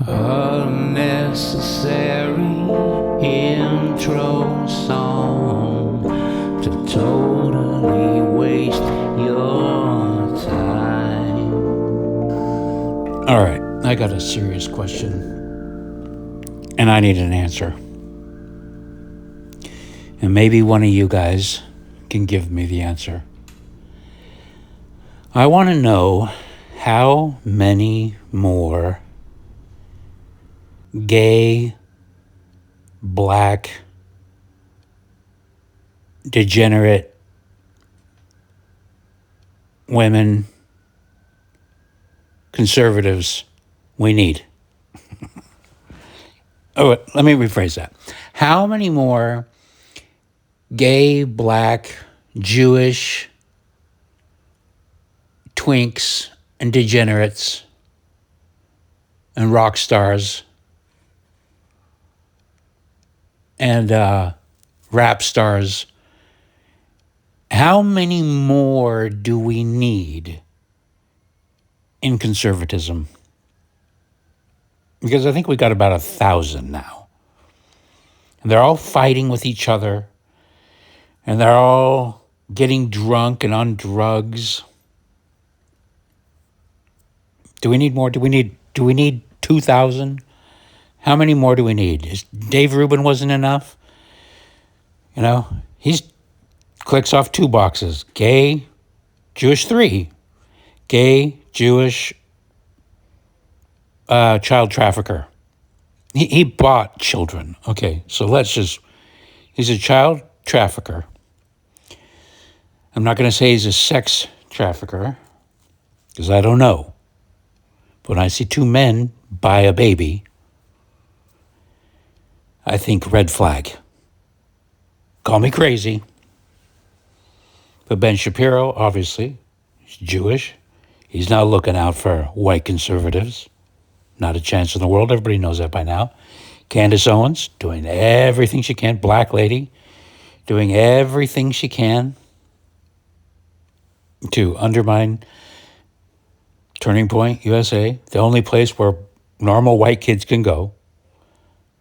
Unnecessary intro song to totally waste your time. All right, I got a serious question, and I need an answer. And maybe one of you guys can give me the answer. I want to know how many more gay, black, degenerate women, conservatives we need. Oh, let me rephrase that. How many more gay, black, Jewish, twinks, and degenerates and rock stars and rap stars, how many more do we need in conservatism? Because I think we got about 1,000 now. And they're all fighting with each other. And they're all getting drunk and on drugs. Do we need more? Do we need 2,000? How many more do we need? Dave Rubin wasn't enough? You know, he's clicks off 2 boxes. Gay, Jewish 3. Gay, Jewish, child trafficker. He bought children. Okay, so he's a child trafficker. I'm not going to say he's a sex trafficker, because I don't know. But when I see 2 men buy a baby, I think red flag. Call me crazy. But Ben Shapiro, obviously, he's Jewish. He's not looking out for white conservatives. Not a chance in the world. Everybody knows that by now. Candace Owens, doing everything she can. Black lady, doing everything she can to undermine Turning Point USA, the only place where normal white kids can go.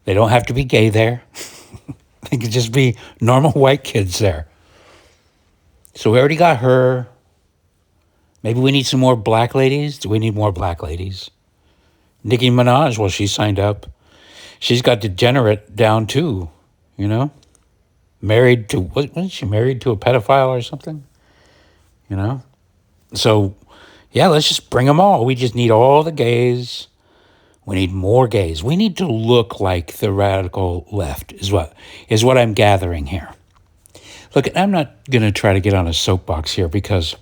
They don't have to be gay there. They can just be normal white kids there. So we already got her. Maybe we need some more black ladies. Do we need more black ladies? Nicki Minaj, well, she signed up. She's got Degenerate down too, you know? Married to, wasn't she married to a pedophile or something? You know? So, yeah, let's just bring them all. We just need all the gays. We need more gays. We need to look like the radical left is what I'm gathering here. Look, I'm not going to try to get on a soapbox here because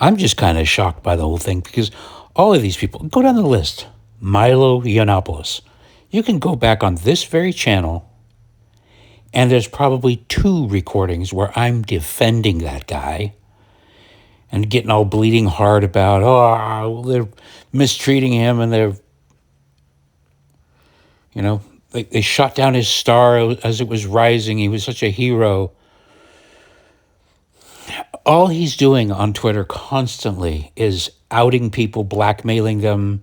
I'm just kind of shocked by the whole thing because all of these people, go down the list. Milo Yiannopoulos. You can go back on this very channel and there's probably 2 recordings where I'm defending that guy and getting all bleeding heart about, they're mistreating him and they're, you know, they shot down his star as it was rising. He was such a hero. All he's doing on Twitter constantly is outing people, blackmailing them.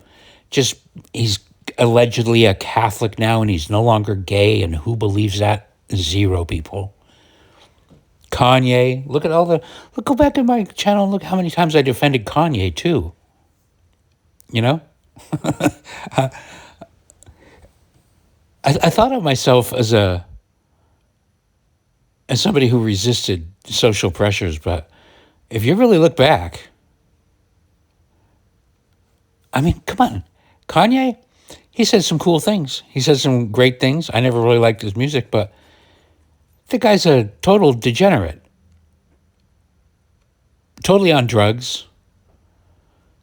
He's allegedly a Catholic now and he's no longer gay. And who believes that? 0 people. Kanye, go back to my channel and look how many times I defended Kanye too. You know? I thought of myself as somebody who resisted social pressures, but if you really look back, I mean, come on. Kanye, he said some cool things. He said some great things. I never really liked his music, but the guy's a total degenerate. Totally on drugs.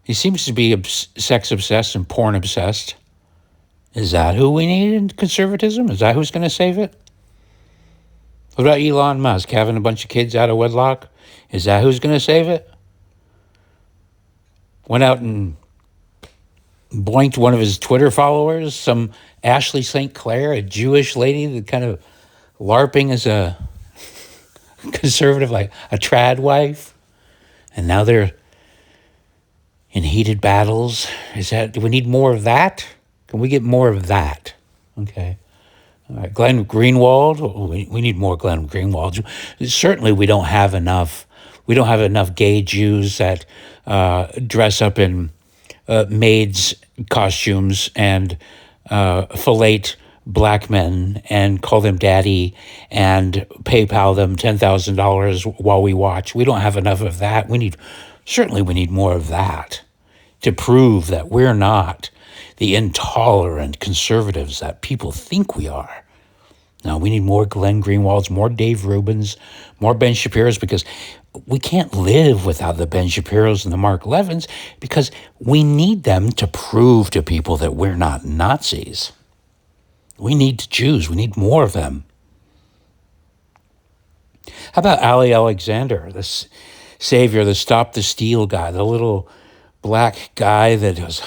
He seems to be sex obsessed and porn obsessed. Is that who we need in conservatism? Is that who's going to save it? What about Elon Musk having a bunch of kids out of wedlock? Is that who's going to save it? Went out and boinked one of his Twitter followers, some Ashley St. Clair, a Jewish lady that kind of LARPing as a conservative, like a trad wife. And now they're in heated battles? Do we need more of that? Can we get more of that? Okay. All right. Glenn Greenwald. We need more Glenn Greenwald. Certainly we don't have enough. We don't have enough gay Jews that dress up in maids' costumes and fillet black men and call them daddy and PayPal them $10,000 while we watch. We don't have enough of that. We need more of that to prove that we're not the intolerant conservatives that people think we are. No, we need more Glenn Greenwalds, more Dave Rubins, more Ben Shapiros, because we can't live without the Ben Shapiros and the Mark Levins, because we need them to prove to people that we're not Nazis. We need Jews. We need more of them. How about Ali Alexander, the savior, the Stop the Steal guy, the little black guy that was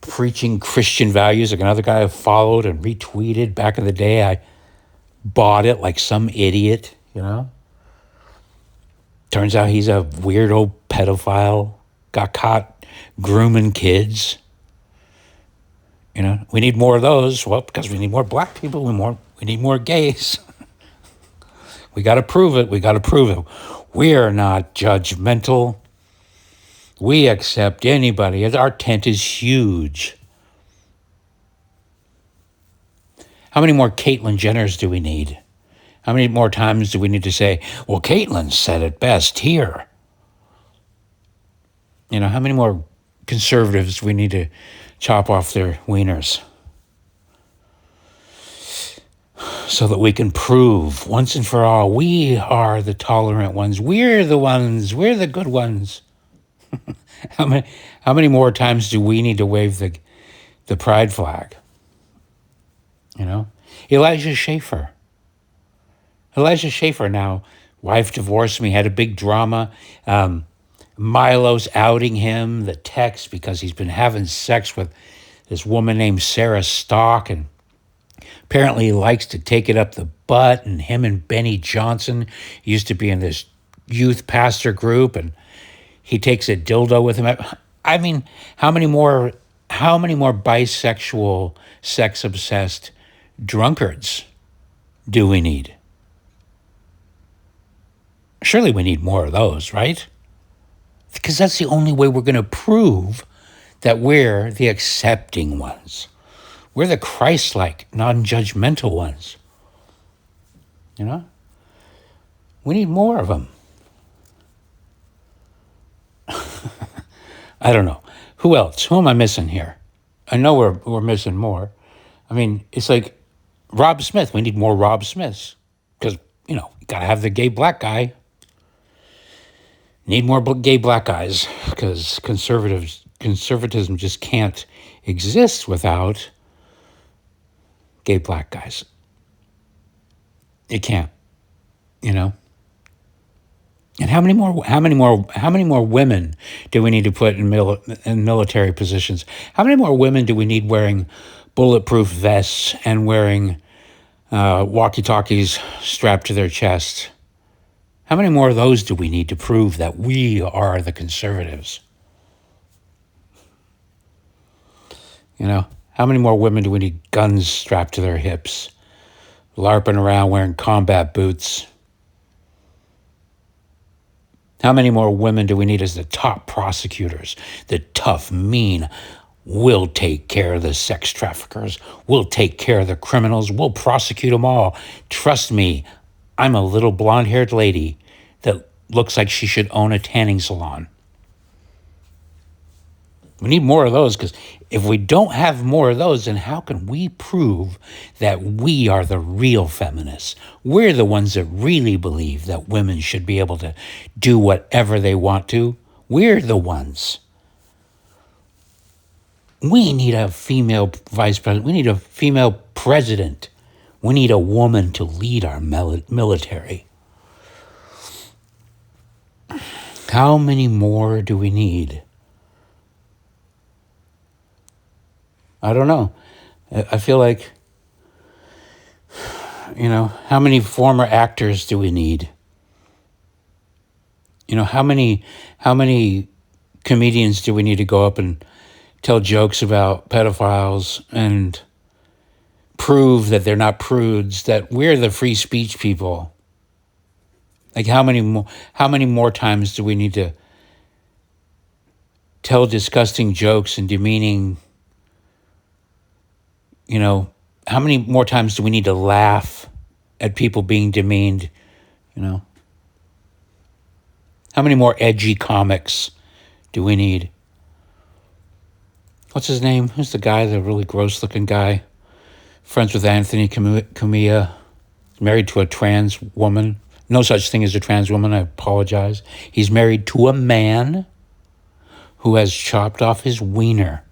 preaching Christian values, like another guy I followed and retweeted back in the day. I bought it like some idiot, Turns out he's a weirdo pedophile, got caught grooming kids. We need more of those. Well, because we need more black people, we need more gays. We got to prove it. We are not judgmental. We accept anybody. Our tent is huge. How many more Caitlyn Jenners do we need? How many more times do we need to say, well, Caitlyn said it best here? How many more conservatives do we need to chop off their wieners so that we can prove once and for all we are the tolerant ones. We're the ones. We're the good ones. How many more times do we need to wave the pride flag? Elijah Schaffer. Now, wife divorced me, had a big drama. Milo's outing him, the text, because he's been having sex with this woman named Sarah Stock, and apparently he likes to take it up the butt, and him and Benny Johnson used to be in this youth pastor group, and he takes a dildo with him. I mean, how many more bisexual, sex-obsessed drunkards do we need? Surely we need more of those, right? Because that's the only way we're going to prove that we're the accepting ones. We're the Christ-like, non-judgmental ones. We need more of them. I don't know. Who else? Who am I missing here? I know we're missing more. I mean, it's like Rob Smith. We need more Rob Smiths. Because, you got to have the gay black guy. Need more gay black guys, because conservatism just can't exist without gay black guys. It can't, And how many more women do we need to put in military positions? How many more women do we need wearing bulletproof vests and wearing walkie-talkies strapped to their chest? How many more of those do we need to prove that we are the conservatives? How many more women do we need guns strapped to their hips, LARPing around wearing combat boots? How many more women do we need as the top prosecutors, the tough, mean, we'll take care of the sex traffickers, we'll take care of the criminals, we'll prosecute them all. Trust me, I'm a little blonde-haired lady that looks like she should own a tanning salon. We need more of those, because if we don't have more of those, then how can we prove that we are the real feminists? We're the ones that really believe that women should be able to do whatever they want to. We're the ones. We need a female vice president. We need a female president. We need a woman to lead our military. How many more do we need? I don't know. I feel like, how many former actors do we need? How many comedians do we need to go up and tell jokes about pedophiles and prove that they're not prudes, that we're the free speech people? Like how many more times do we need to tell disgusting jokes and demeaning, how many more times do we need to laugh at people being demeaned, How many more edgy comics do we need? What's his name? Who's the guy, the really gross-looking guy? Friends with Anthony Cumia, married to a trans woman. No such thing as a trans woman, I apologize. He's married to a man who has chopped off his wiener.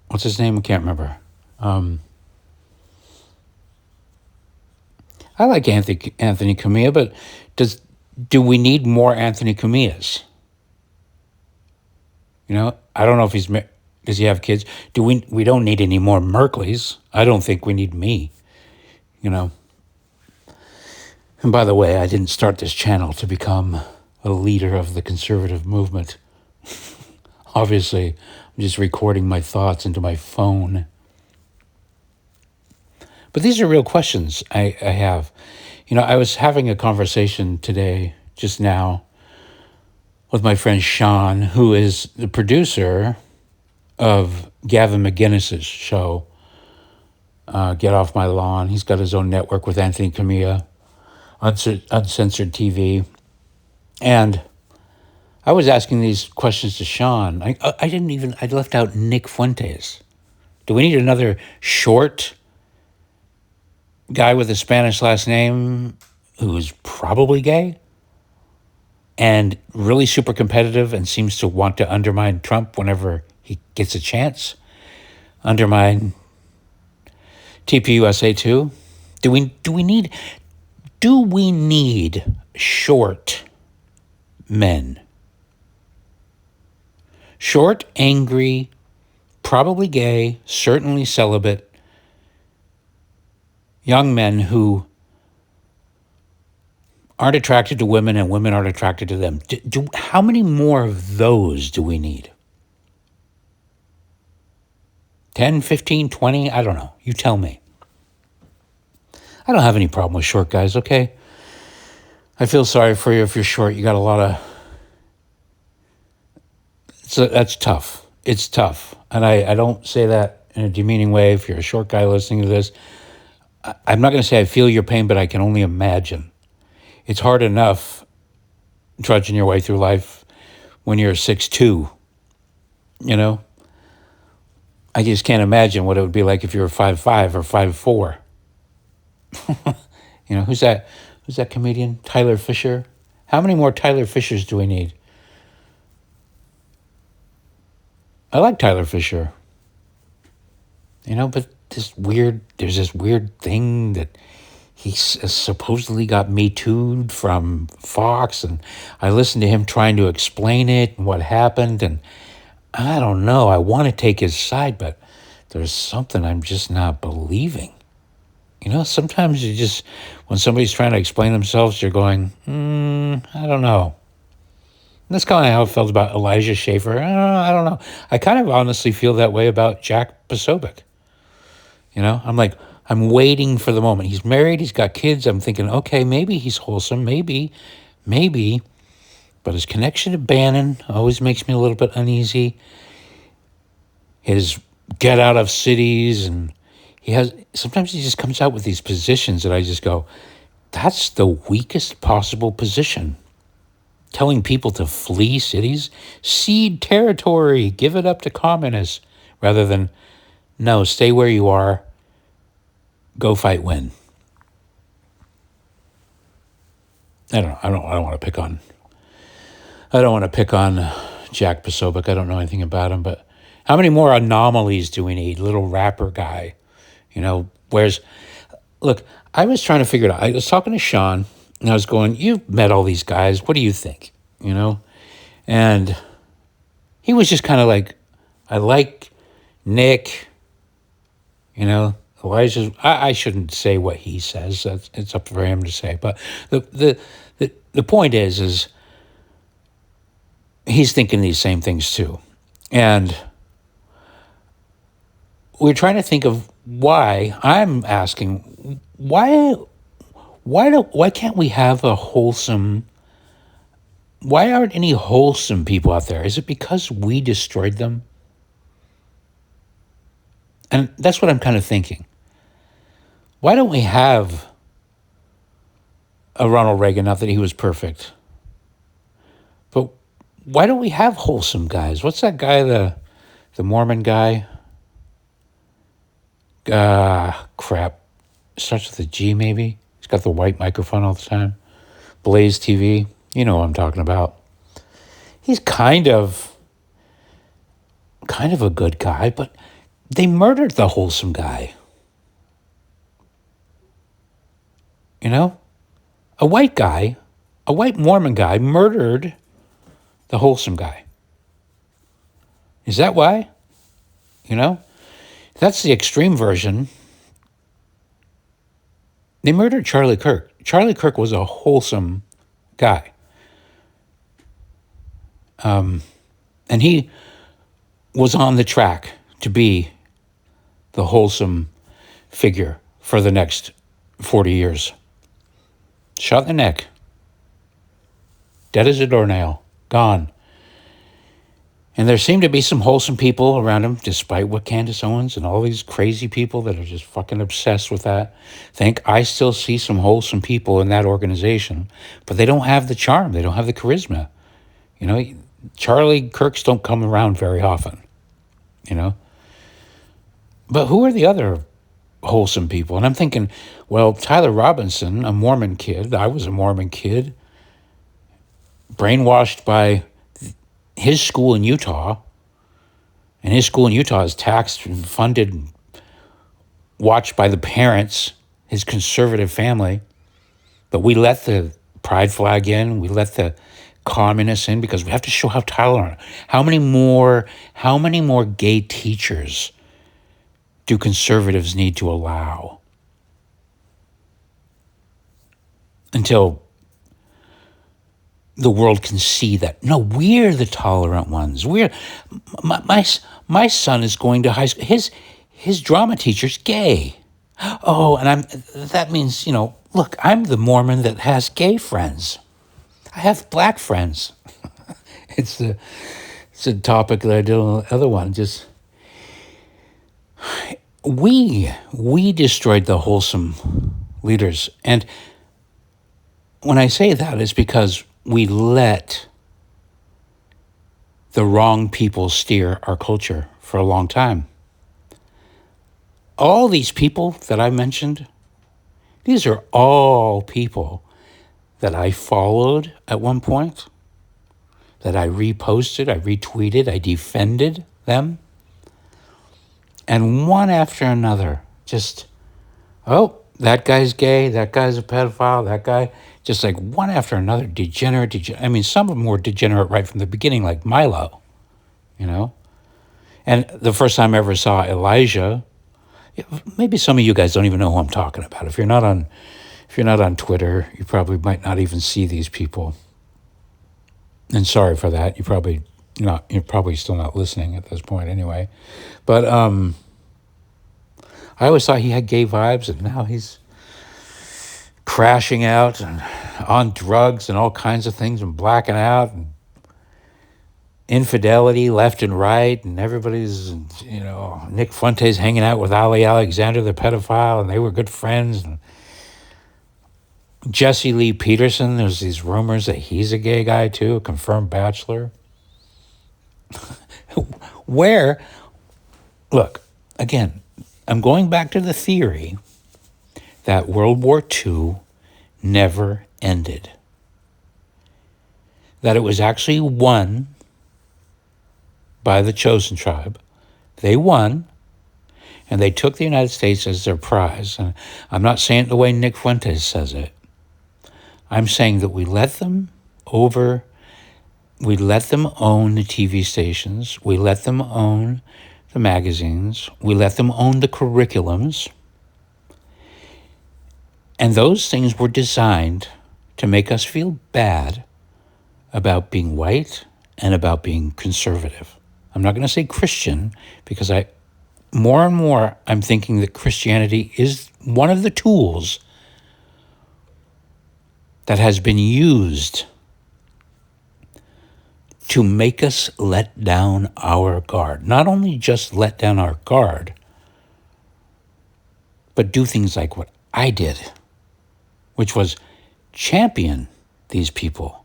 What's his name? I can't remember. I like Anthony Cumia, but do we need more Anthony Cumias? I don't know if does he have kids? We don't need any more Merkleys. I don't think we need me, And by the way, I didn't start this channel to become a leader of the conservative movement. Obviously, I'm just recording my thoughts into my phone. But these are real questions I have. I was having a conversation today, just now, with my friend Sean, who is the producer of Gavin McGinnis's show, Get Off My Lawn. He's got his own network with Anthony Cumia, Uncensored TV. And I was asking these questions to Sean. I left out Nick Fuentes. Do we need another short guy with a Spanish last name who's probably gay and really super competitive and seems to want to undermine Trump whenever he gets a chance? Undermine TPUSA too? Do we need short men? Short, angry, probably gay, certainly celibate, young men who aren't attracted to women and women aren't attracted to them. How many more of those do we need? 10, 15, 20? I don't know. You tell me. I don't have any problem with short guys, okay? I feel sorry for you if you're short. You got a lot of... So that's tough. It's tough. And I don't say that in a demeaning way. If you're a short guy listening to this, I'm not going to say I feel your pain, but I can only imagine. It's hard enough trudging your way through life when you're 6'2", I just can't imagine what it would be like if you were 5'5" or 5'4". Who's that comedian? Tyler Fisher? How many more Tyler Fishers do we need? I like Tyler Fisher. But there's this weird thing that he supposedly got Me Too'd from Fox, and I listened to him trying to explain it and what happened, and I don't know. I want to take his side, but there's something I'm just not believing. Sometimes when somebody's trying to explain themselves, you're going, I don't know. And that's kind of how I felt about Elijah Schaffer. I don't know. I kind of honestly feel that way about Jack Posobiec. I'm like, I'm waiting for the moment. He's married, he's got kids. I'm thinking, okay, maybe he's wholesome, maybe. But his connection to Bannon always makes me a little bit uneasy. His get out of cities, and sometimes he just comes out with these positions that I just go, that's the weakest possible position. Telling people to flee cities, cede territory, give it up to communists, rather than, no, stay where you are, go fight, win. I don't want to pick on Jack Posobiec. I don't know anything about him, but how many more anomalies do we need? Little rapper guy, look, I was trying to figure it out. I was talking to Sean, and I was going, you've met all these guys. What do you think? And he was just kind of like, I like Nick, Elijah's. I shouldn't say what he says. It's up for him to say. But the point is he's thinking these same things too. And we're trying to think of why. I'm asking, why can't we have a wholesome, why aren't any wholesome people out there? Is it because we destroyed them? And that's what I'm kind of thinking. Why don't we have a Ronald Reagan? Not that he was perfect, but why don't we have wholesome guys? What's that guy, the Mormon guy? Crap. Starts with a G, maybe? He's got the white microphone all the time. Blaze TV. You know what I'm talking about. He's kind of a good guy, but they murdered the wholesome guy. You know? A white guy, a white Mormon guy murdered the wholesome guy. Is that why? You know? That's the extreme version. They murdered Charlie Kirk. Charlie Kirk was a wholesome guy. And he was on the track to be the wholesome figure for the next 40 years. Shot in the neck. Dead as a doornail. Gone. And there seem to be some wholesome people around him, despite what Candace Owens and all these crazy people that are just fucking obsessed with that think. I still see some wholesome people in that organization, but they don't have the charm. They don't have the charisma. You know, Charlie Kirks don't come around very often, you know. But who are the other wholesome people? And I'm thinking, well, Tyler Robinson, a Mormon kid. I was a Mormon kid, brainwashed by his school in Utah, and his school in Utah is taxed and funded and watched by the parents, his conservative family. But we let the pride flag in, we let the communists in, because we have to show how tolerant. How many more gay teachers do conservatives need to allow until the world can see that, no, we're the tolerant ones. My son is going to high school. His drama teacher's gay. Oh, and that means, you know, look, I'm the Mormon that has gay friends. I have black friends. It's a topic that I did on the other one. Just we destroyed the wholesome leaders. And when I say that, it's because we let the wrong people steer our culture for a long time. All these people that I mentioned, these are all people that I followed at one point, that I reposted, I retweeted, I defended them. And one after another, just, oh, that guy's gay, that guy's a pedophile, that guy, just like one after another, degenerate. I mean, some of them were degenerate right from the beginning, like Milo, you know? And the first time I ever saw Elijah, maybe some of you guys don't even know who I'm talking about. If you're not on Twitter, you probably might not even see these people. And sorry for that. You're probably still not listening at this point anyway. But I always thought he had gay vibes, and now he's crashing out and on drugs and all kinds of things and blacking out and infidelity left and right, and everybody's, you know, Nick Fuentes hanging out with Ali Alexander, the pedophile, and they were good friends. And Jesse Lee Peterson, there's these rumors that he's a gay guy too, a confirmed bachelor. Look, again, I'm going back to the theory that World War II never ended. That it was actually won by the chosen tribe. They won, and they took the United States as their prize. And I'm not saying it the way Nick Fuentes says it. I'm saying that we let them own the TV stations, we let them own the magazines, we let them own the curriculums, and those things were designed to make us feel bad about being white and about being conservative. I'm not going to say Christian because more and more I'm thinking that Christianity is one of the tools that has been used to make us let down our guard. Not only just let down our guard, but do things like what I did, which was champion these people.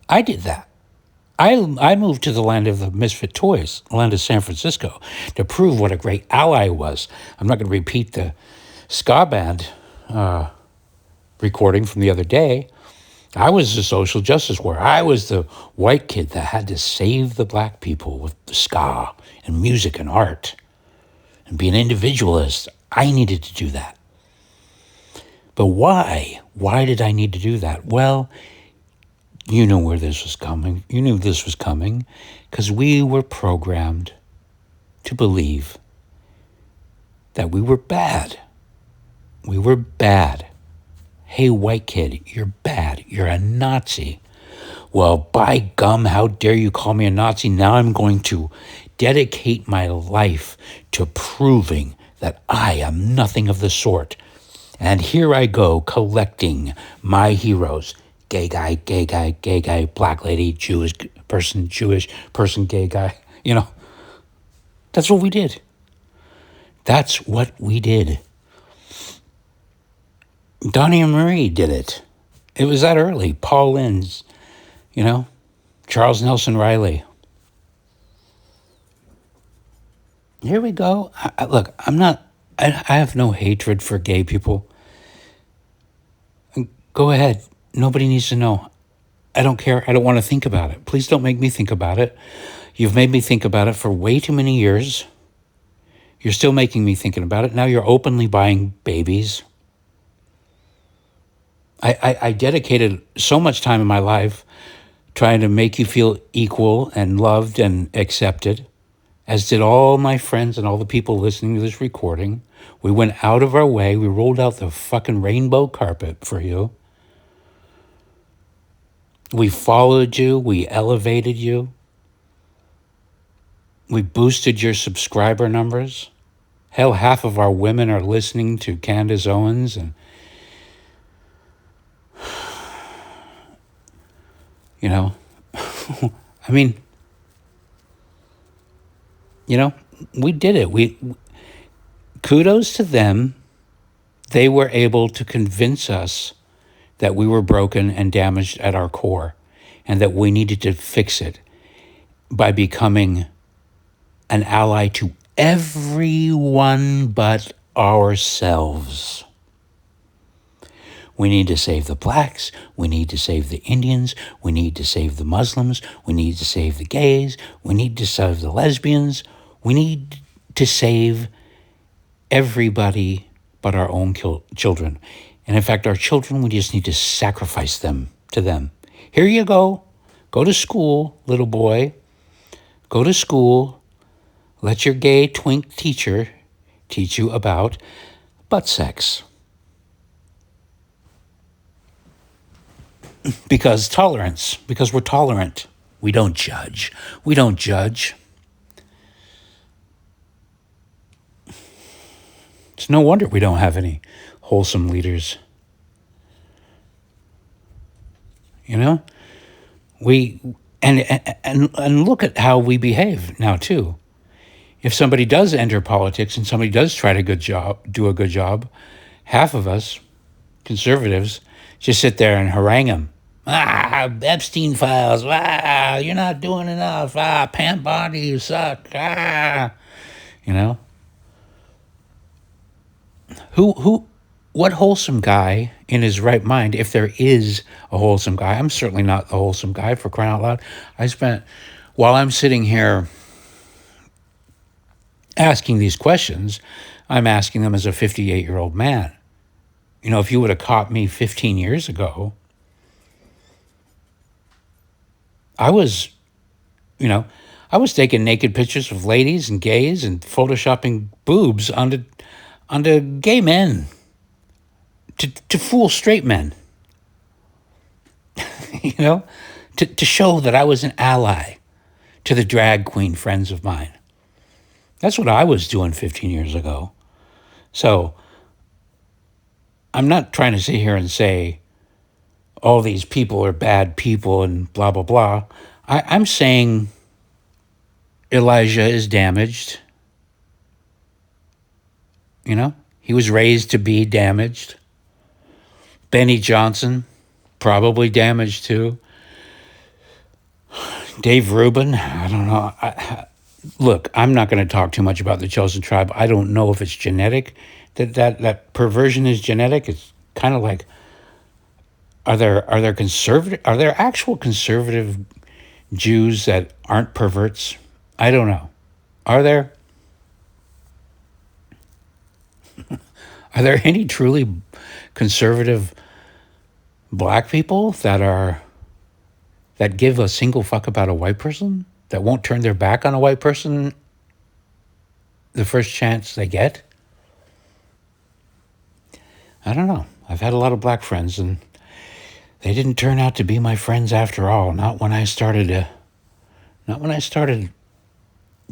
I did that. I moved to the land of the misfit toys, the land of San Francisco, to prove what a great ally I was. I'm not going to repeat the ska band recording from the other day. I was the social justice warrior. I was the white kid that had to save the black people with the ska and music and art and be an individualist. I needed to do that. But why? Why did I need to do that? Well, you knew where this was coming. You knew this was coming because we were programmed to believe that we were bad. We were bad. Hey, white kid, you're bad. You're a Nazi. Well, by gum, how dare you call me a Nazi? Now I'm going to dedicate my life to proving that I am nothing of the sort. And here I go collecting my heroes. Gay guy, gay guy, gay guy, black lady, Jewish person, gay guy. You know, that's what we did. That's what we did. Donnie and Marie did it. It was that early. Paul Lynde's, Charles Nelson Riley. Here we go. Look, I have no hatred for gay people. Go ahead. Nobody needs to know. I don't care. I don't want to think about it. Please don't make me think about it. You've made me think about it for way too many years. You're still making me thinking about it. Now you're openly buying babies. I dedicated so much time in my life trying to make you feel equal and loved and accepted, as did all my friends and all the people listening to this recording. We went out of our way. We rolled out the fucking rainbow carpet for you. We followed you. We elevated you. We boosted your subscriber numbers. Hell, half of our women are listening to Candace Owens and I mean, we did it. Kudos to them. They were able to convince us that we were broken and damaged at our core and that we needed to fix it by becoming an ally to everyone but ourselves. We need to save the blacks. We need to save the Indians. We need to save the Muslims. We need to save the gays. We need to save the lesbians. We need to save everybody but our own children. And in fact, our children, we just need to sacrifice them to them. Here you go. Go to school, little boy. Go to school. Let your gay twink teacher teach you about butt sex. Because we're tolerant. We don't judge. It's no wonder we don't have any wholesome leaders. We and look at how we behave now too. If somebody does enter politics and somebody does try to do a good job, half of us conservatives just sit there and harangue them. Epstein files. You're not doing enough. Pam Bondi, you suck. What wholesome guy in his right mind, if there is a wholesome guy, I'm certainly not the wholesome guy, for crying out loud. While I'm sitting here asking these questions, I'm asking them as a 58-year-old man. If you would have caught me 15 years ago, I was taking naked pictures of ladies and gays and photoshopping boobs onto gay men to fool straight men. to show that I was an ally to the drag queen friends of mine. That's what I was doing 15 years ago. So I'm not trying to sit here and say all these people are bad people and blah, blah, blah. I'm saying Elijah is damaged. You know, he was raised to be damaged. Benny Johnson, probably damaged too. Dave Rubin, I don't know. Look, I'm not going to talk too much about the chosen tribe. I don't know if it's genetic. That perversion is genetic. It's kind of like, are there actual conservative Jews that aren't perverts? I don't know. Are there? Are there any truly conservative black people that give a single fuck about a white person, that won't turn their back on a white person the first chance they get? I don't know. I've had a lot of black friends, and they didn't turn out to be my friends after all. Not when I started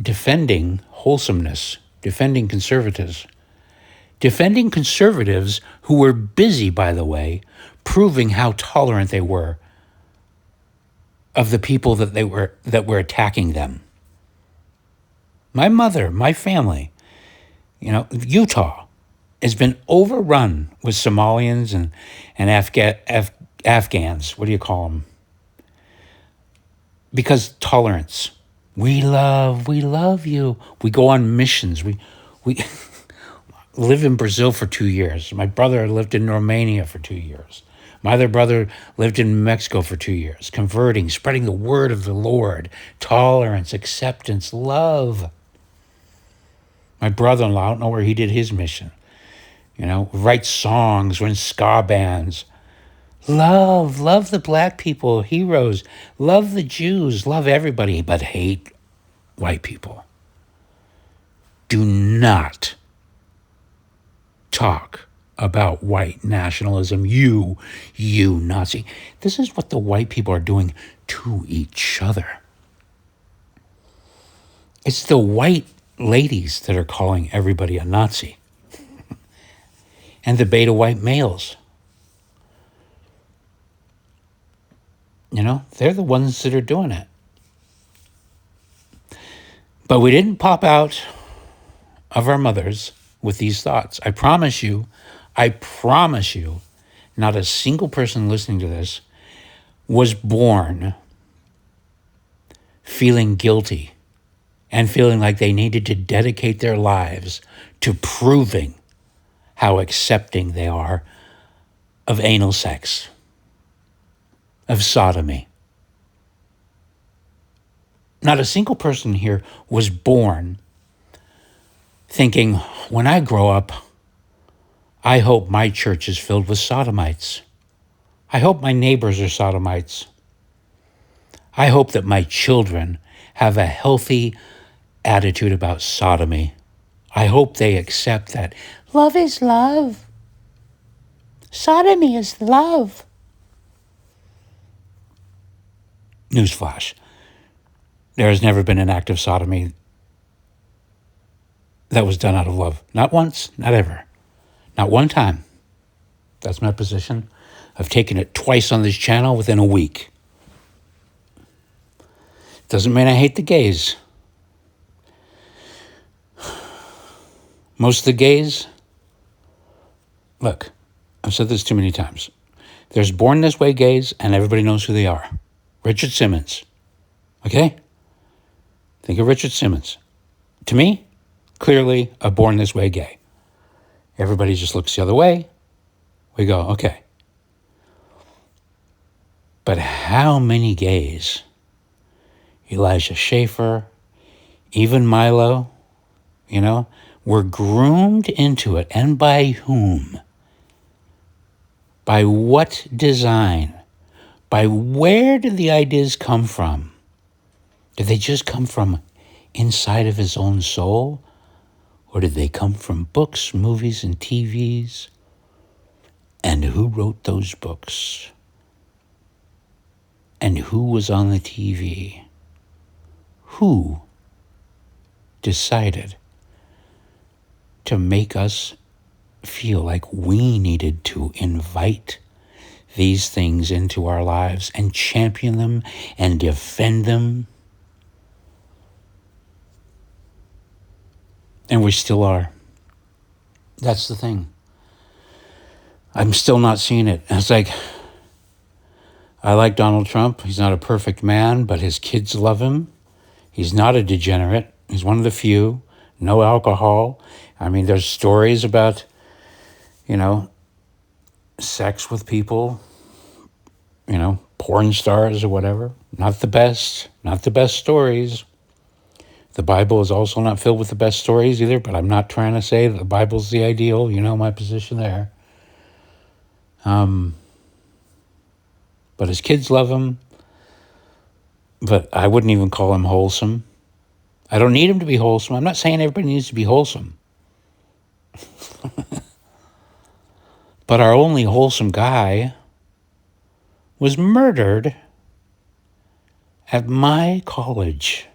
defending wholesomeness, defending conservatives who were busy, by the way, proving how tolerant they were of the people that were attacking them. My mother, my family, Utah has been overrun with Somalians and Afghans. What do you call them? Because tolerance. We love you. We go on missions. We live in Brazil for 2 years. My brother lived in Romania for 2 years. My other brother lived in Mexico for 2 years, converting, spreading the word of the Lord, tolerance, acceptance, love. My brother-in-law, I don't know where he did his mission. Write songs, we're in ska bands. Love the black people, heroes. Love the Jews, love everybody, but hate white people. Do not talk about white nationalism, you Nazi. This is what the white people are doing to each other. It's the white ladies that are calling everybody a Nazi. And the beta white males. They're the ones that are doing it. But we didn't pop out of our mothers with these thoughts. I promise you, not a single person listening to this was born feeling guilty and feeling like they needed to dedicate their lives to proving how accepting they are of anal sex, of sodomy. Not a single person here was born thinking, when I grow up, I hope my church is filled with sodomites. I hope my neighbors are sodomites. I hope that my children have a healthy attitude about sodomy. I hope they accept that love is love. Sodomy is love. Newsflash. There has never been an act of sodomy that was done out of love. Not once, not ever. Not one time. That's my position. I've taken it twice on this channel within a week. Doesn't mean I hate the gays. Most of the gays, look, I've said this too many times. There's born this way gays, and everybody knows who they are. Richard Simmons. Okay? Think of Richard Simmons. To me, clearly a born this way gay. Everybody just looks the other way. We go, okay. But how many gays, Elijah Schaefer, even Milo, were groomed into it, and by whom? By what design? By where did the ideas come from? Did they just come from inside of his own soul? Or did they come from books, movies, and TVs? And who wrote those books? And who was on the TV? Who decided to make us feel like we needed to invite these things into our lives and champion them and defend them? And we still are. That's the thing. I'm still not seeing it. It's like, I like Donald Trump. He's not a perfect man, but his kids love him. He's not a degenerate. He's one of the few. No alcohol. I mean, there's stories about, sex with people, porn stars or whatever. Not the best stories. The Bible is also not filled with the best stories either, but I'm not trying to say that the Bible's the ideal. You know my position there. But his kids love him. But I wouldn't even call him wholesome. I don't need him to be wholesome. I'm not saying everybody needs to be wholesome. But our only wholesome guy was murdered at my college,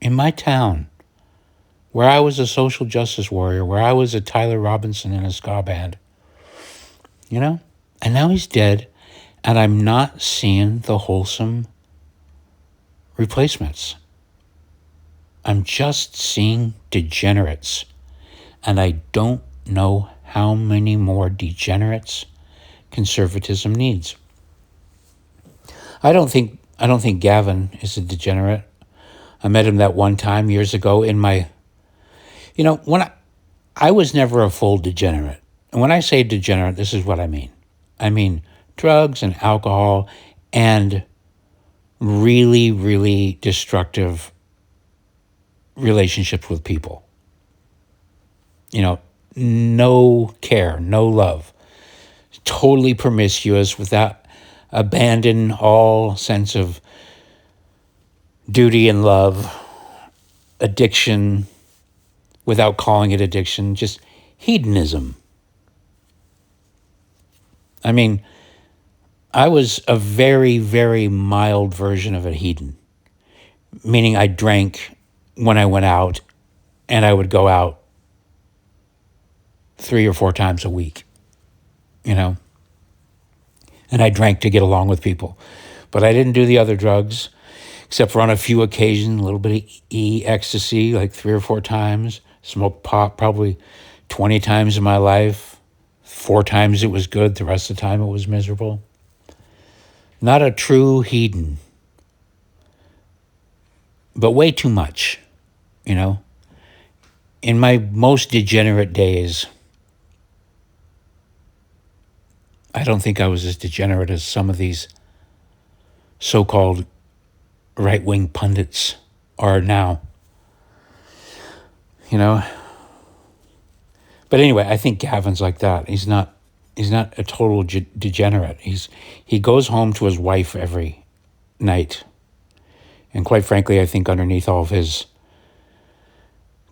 in my town, where I was a social justice warrior, where I was a Tyler Robinson in a ska band. And now he's dead, and I'm not seeing the wholesome replacements. I'm just seeing degenerates, and I don't know how many more degenerates conservatism needs. I don't think Gavin is a degenerate. I met him that one time years ago in my, when I was never a full degenerate. And when I say degenerate, this is what I mean. I mean drugs and alcohol and really, really destructive relationships with people. No care, no love. Totally promiscuous without abandon all sense of duty and love, addiction without calling it addiction, just hedonism. I mean, I was a very, very mild version of a hedon, meaning I drank when I went out, and I would go out 3 or 4 times a week, and I drank to get along with people. But I didn't do the other drugs, except for on a few occasions, a little bit of ecstasy, like 3 or 4 times. Smoked pot probably 20 times in my life. 4 times it was good. The rest of the time it was miserable. Not a true hedon, but way too much, In my most degenerate days, I don't think I was as degenerate as some of these so-called right-wing pundits are now. But anyway, I think Gavin's like that. He's not a total degenerate. He goes home to his wife every night. And quite frankly, I think underneath all of his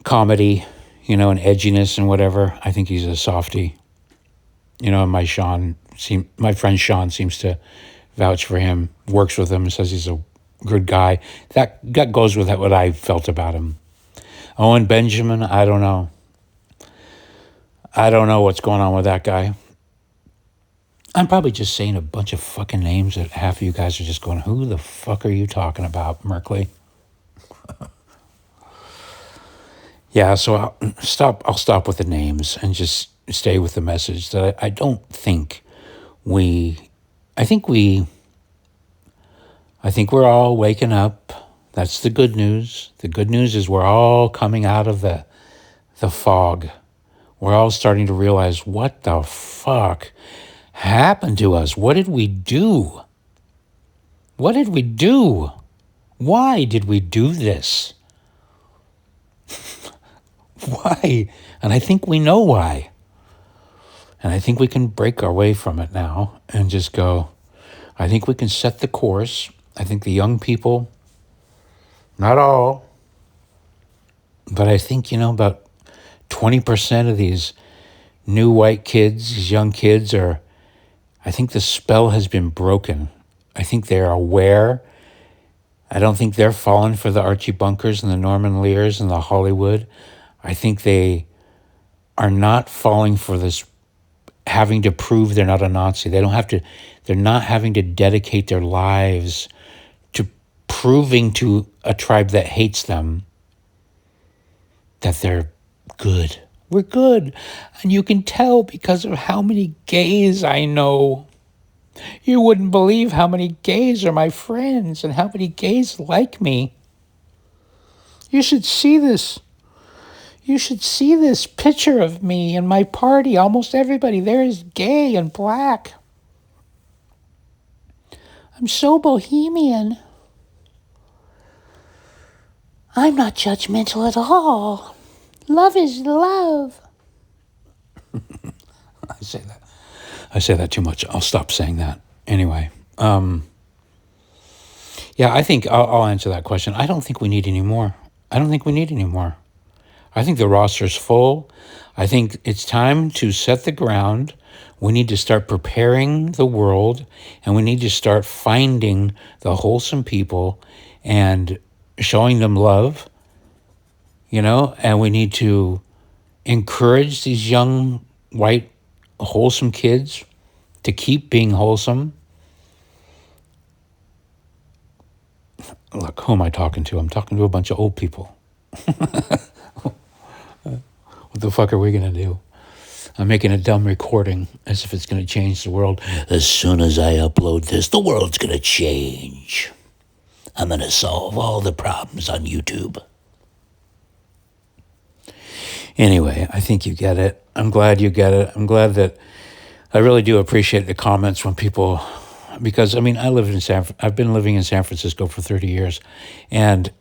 comedy, and edginess and whatever, I think he's a softie. And my friend Sean seems to vouch for him, works with him, says he's a good guy. That goes with what I felt about him. Owen Benjamin, I don't know. I don't know what's going on with that guy. I'm probably just saying a bunch of fucking names that half of you guys are just going, who the fuck are you talking about, Merkley? Yeah, so I'll stop with the names and just stay with the message that I don't think I think we're all waking up. That's the good news. The good news is we're all coming out of the fog. We're all starting to realize, what the fuck happened to us? What did we do? What did we do? Why did we do this? Why? And I think we know why. And I think we can break our way from it now and just go, I think we can set the course. I think the young people, not all, but I think, about 20% of these new white kids, these young kids are I think the spell has been broken. I think they're aware. I don't think they're falling for the Archie Bunkers and the Norman Lears and the Hollywood. I think they are not falling for this having to prove they're not a Nazi. They're not having to dedicate their lives to proving to a tribe that hates them that they're good. We're good. And you can tell because of how many gays I know. You wouldn't believe how many gays are my friends and how many gays like me. You should see this. You should see this picture of me and my party. Almost everybody there is gay and black. I'm so bohemian. I'm not judgmental at all. Love is love. I say that too much. I'll stop saying that. Anyway, yeah, I think I'll answer that question. I don't think we need any more. I think the roster's full. I think it's time to set the ground. We need to start preparing the world, and we need to start finding the wholesome people and showing them love, and we need to encourage these young, white, wholesome kids to keep being wholesome. Look, who am I talking to? I'm talking to a bunch of old people. What the fuck are we going to do? I'm making a dumb recording as if it's going to change the world. As soon as I upload this, the world's going to change. I'm going to solve all the problems on YouTube. Anyway, I think you get it. I'm glad you get it. I'm glad that I really do appreciate the comments when people, because I've been living in San Francisco for 30 years, and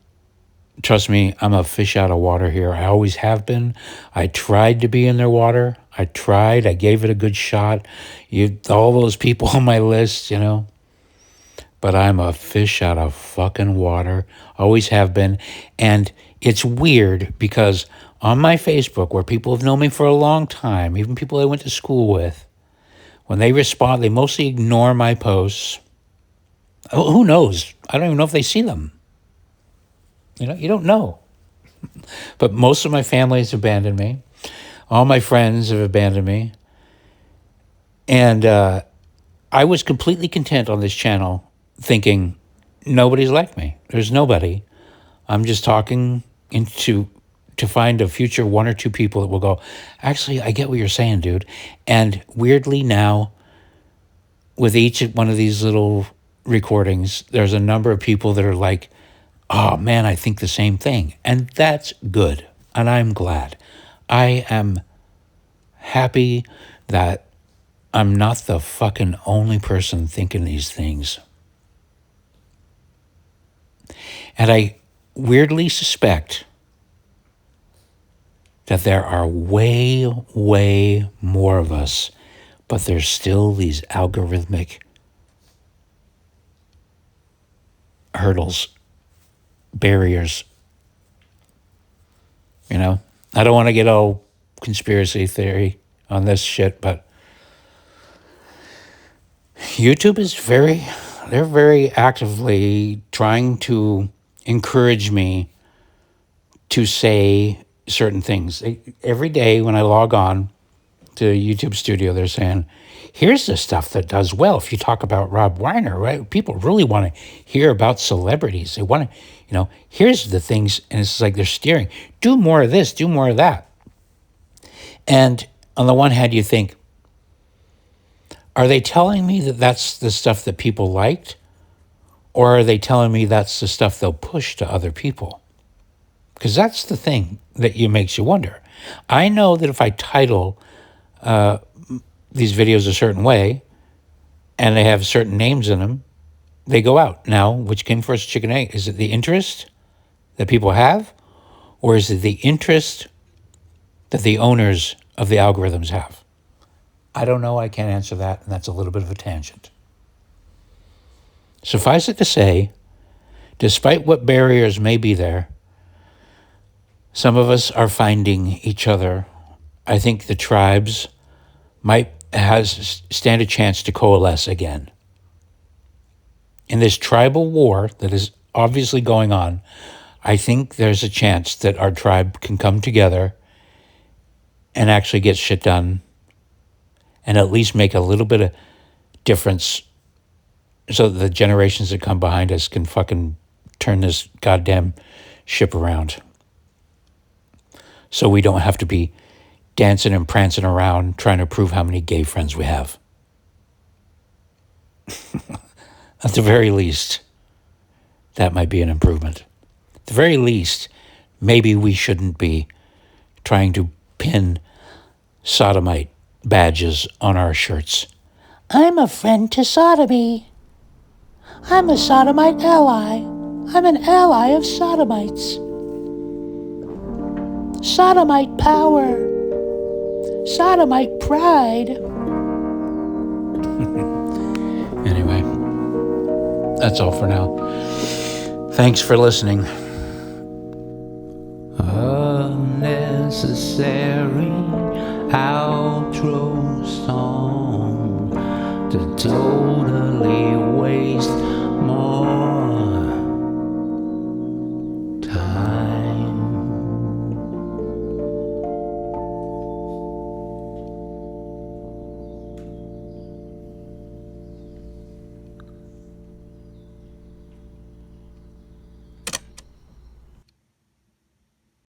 trust me, I'm a fish out of water here. I always have been. I tried to be in their water. I gave it a good shot. All those people on my list, but I'm a fish out of fucking water. Always have been. And it's weird because on my Facebook, where people have known me for a long time, even people I went to school with, when they respond, they mostly ignore my posts. Who knows? I don't even know if they see them. You don't know. But most of my family has abandoned me. All my friends have abandoned me. And I was completely content on this channel thinking, nobody's like me. There's nobody. I'm just talking to find a future one or two people that will go, actually, I get what you're saying, dude. And weirdly now, with each one of these little recordings, there's a number of people that are like, oh man, I think the same thing. And that's good. And I'm glad. I am happy that I'm not the fucking only person thinking these things. And I weirdly suspect that there are way, way more of us, but there's still these algorithmic hurdles, barriers. I don't want to get all conspiracy theory on this shit, but YouTube is they're very actively trying to encourage me to say certain things. Every day when I log on to YouTube Studio, they're saying, here's the stuff that does well. If you talk about Rob Weiner, right? People really want to hear about celebrities. They want to, here's the things, and it's like they're steering. Do more of this, do more of that. And on the one hand, you think, are they telling me that that's the stuff that people liked? Or are they telling me that's the stuff they'll push to other people? Because that's the thing that makes you wonder. I know that if I title these videos a certain way, and they have certain names in them, they go out. Now, which came first, chicken egg? Is it the interest that people have? Or is it the interest that the owners of the algorithms have? I don't know. I can't answer that, and that's a little bit of a tangent. Suffice it to say, despite what barriers may be there, some of us are finding each other. I think the tribes might stand a chance to coalesce again. In this tribal war that is obviously going on, I think there's a chance that our tribe can come together and actually get shit done and at least make a little bit of difference so that the generations that come behind us can fucking turn this goddamn ship around. So we don't have to be dancing and prancing around trying to prove how many gay friends we have. At the very least, that might be an improvement. At the very least, maybe we shouldn't be trying to pin sodomite badges on our shirts. I'm a friend to sodomy. I'm a sodomite ally. I'm an ally of sodomites. Sodomite power. Sodomite pride. Anyway, that's all for now. Thanks for listening. Unnecessary outro song to totally waste more